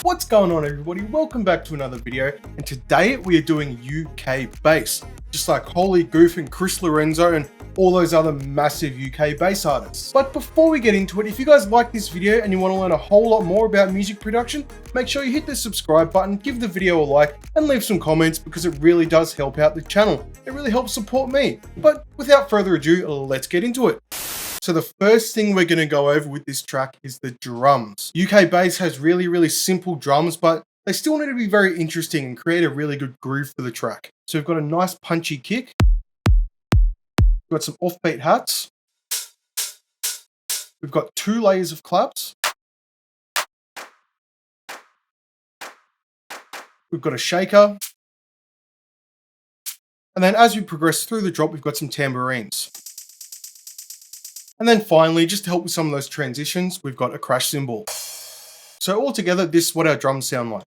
What's going on, everybody? Welcome back to another video, and today we are doing UK bass, just like Holy Goof and Chris Lorenzo and all those other massive UK bass artists. But before we get into it, if you guys like this video and you want to learn a whole lot more about music production, make sure you hit the subscribe button, give the video a like, and leave some comments because it really does help out the channel. It really helps support me. But without further ado, let's get into it. So the first thing we're going to go over with this track is the drums. UK bass has really simple drums, but they still need to be very interesting and create a really good groove for the track. So we've got a nice punchy kick. We've got some offbeat hats. We've got 2 layers of claps. We've got a shaker. And then as we progress through the drop, we've got some tambourines. And then finally, just to help with some of those transitions, we've got a crash cymbal. So altogether, this is what our drums sound like.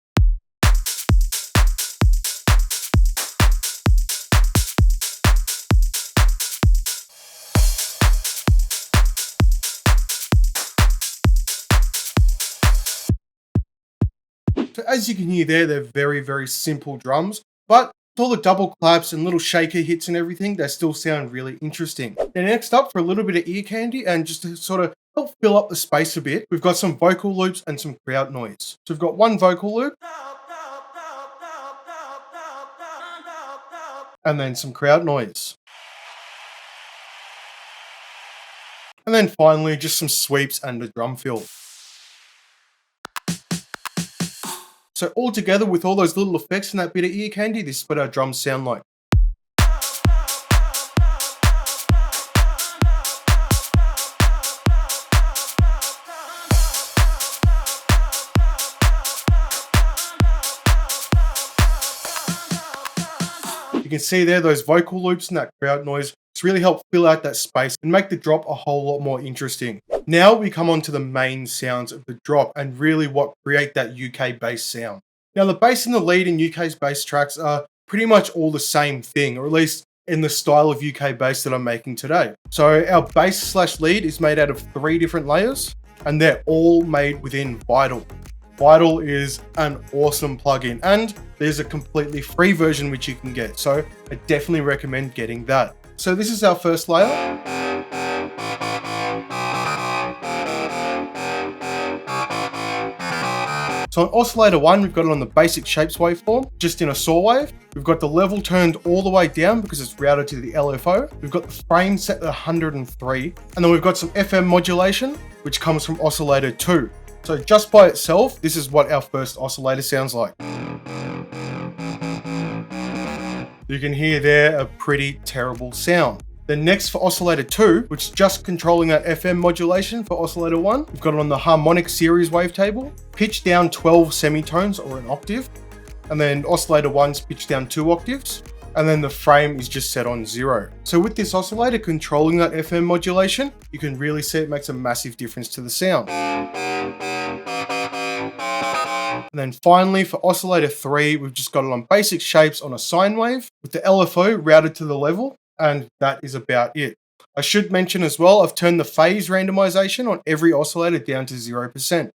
So as you can hear there, they're very simple drums, but with all the double claps and little shaker hits and everything, they still sound really interesting. Now next up, for a little bit of ear candy and just to sort of help fill up the space a bit, we've got some vocal loops and some crowd noise. So we've got one vocal loop, and then some crowd noise. And then finally, just some sweeps and a drum fill. So all together with all those little effects and that bit of ear candy, this is what our drums sound like. You can see there those vocal loops and that crowd noise. It's really helped fill out that space and make the drop a whole lot more interesting. Now we come on to the main sounds of the drop and really what create that UK bass sound. Now the bass and the lead in UK's bass tracks are pretty much all the same thing, or at least in the style of UK bass that I'm making today. So our bass / lead is made out of 3 different layers and they're all made within Vital. Vital is an awesome plugin and there's a completely free version which you can get. So I definitely recommend getting that. So this is our first layer. So on oscillator 1, we've got it on the basic shapes waveform, just in a saw wave. We've got the level turned all the way down because it's routed to the LFO. We've got the frame set at 103. And then we've got some FM modulation, which comes from oscillator 2. So just by itself, this is what our first oscillator sounds like. You can hear there a pretty terrible sound. Then next for oscillator 2, which is just controlling that FM modulation for oscillator 1, we've got it on the harmonic series wavetable, pitched down 12 semitones or an octave, and then oscillator 1's pitched down 2 octaves, and then the frame is just set on 0. So with this oscillator controlling that FM modulation, you can really see it makes a massive difference to the sound. And then finally for oscillator 3, we've just got it on basic shapes on a sine wave with the LFO routed to the level, and that is about it. I should mention as well, I've turned the phase randomization on every oscillator down to 0%.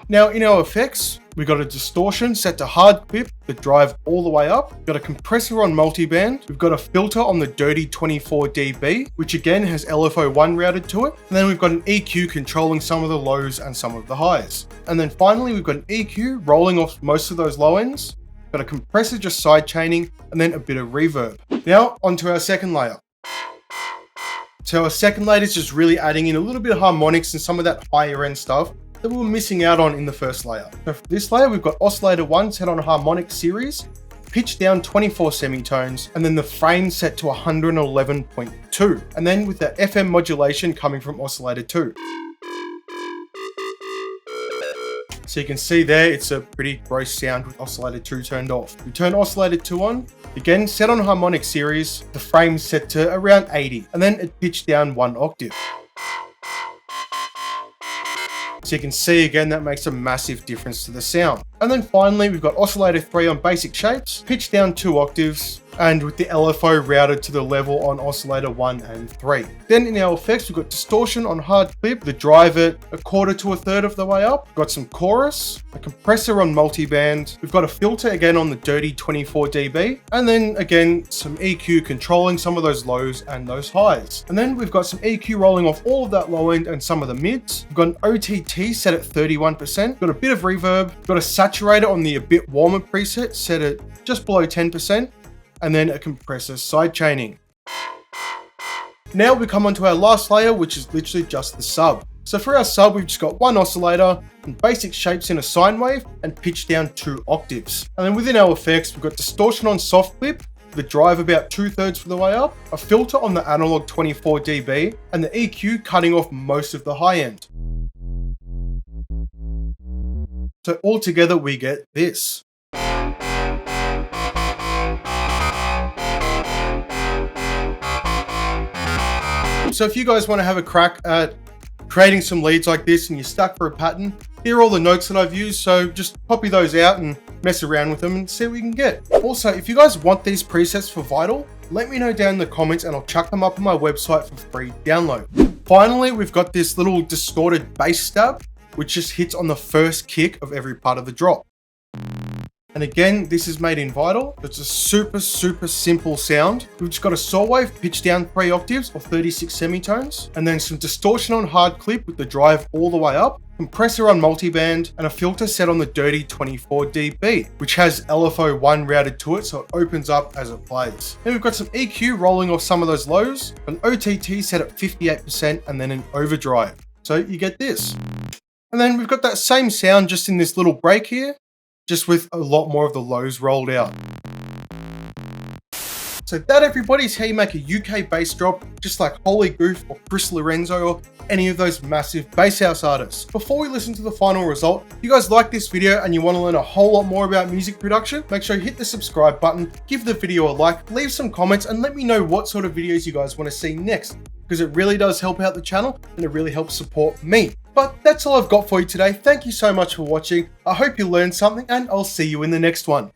Now in our effects, we've got a distortion set to hard clip, the drive all the way up. We've got a compressor on multiband. We've got a filter on the dirty 24 dB, which again has LFO1 routed to it. And then we've got an EQ controlling some of the lows and some of the highs. And then finally, we've got an EQ rolling off most of those low ends. Got a compressor just side chaining, and then a bit of reverb. Now onto our second layer. So our second layer is just really adding in a little bit of harmonics and some of that higher end stuff that we were missing out on in the first layer. So for this layer, we've got oscillator 1 set on a harmonic series, pitched down 24 semitones, and then the frame set to 111.2. And then with that FM modulation coming from oscillator 2. So you can see there, it's a pretty gross sound with oscillator 2 turned off. We turn oscillator 2 on, again set on a harmonic series, the frame set to around 80, and then it pitched down 1 octave. So you can see again, that makes a massive difference to the sound. And then finally, we've got oscillator 3 on basic shapes, pitched down 2 octaves, and with the LFO routed to the level on oscillator 1 and 3. Then in our effects, we've got distortion on hard clip, the drive at 1/4 to 1/3 of the way up. We've got some chorus, a compressor on multiband. We've got a filter again on the dirty 24 dB, and then again some EQ controlling some of those lows and those highs. And then we've got some EQ rolling off all of that low end and some of the mids. We've got an OTT set at 31%. We've got a bit of reverb. We've got a saturator on the a bit warmer preset set at just below 10%, and then a compressor side chaining. Now we come onto our last layer, which is literally just the sub. So for our sub, we've just got one oscillator and basic shapes in a sine wave and pitch down 2 octaves. And then within our effects, we've got distortion on soft clip, the drive about 2/3 for the way up, a filter on the analog 24 dB, and the EQ cutting off most of the high end. So altogether we get this. So if you guys want to have a crack at creating some leads like this and you're stuck for a pattern, here are all the notes that I've used, so just copy those out and mess around with them and see what we can get. Also, if you guys want these presets for Vital, let me know down in the comments and I'll chuck them up on my website for free download. Finally, we've got this little distorted bass stab, which just hits on the first kick of every part of the drop. And again, this is made in Vital. It's a super simple sound. We've just got a saw wave pitched down 3 octaves or 36 semitones, and then some distortion on hard clip with the drive all the way up, compressor on multiband, and a filter set on the dirty 24 dB, which has LFO 1 routed to it, so it opens up as it plays. Then we've got some EQ rolling off some of those lows, an OTT set at 58%, and then an overdrive. So you get this. And then we've got that same sound just in this little break here, just with a lot more of the lows rolled out. So that, everybody, is how you make a UK bass drop, just like Holy Goof or Chris Lorenzo or any of those massive bass house artists. Before we listen to the final result, if you guys like this video and you want to learn a whole lot more about music production, make sure you hit the subscribe button, give the video a like, leave some comments, and let me know what sort of videos you guys want to see next, because it really does help out the channel and it really helps support me. But that's all I've got for you today. Thank you so much for watching. I hope you learned something, and I'll see you in the next one.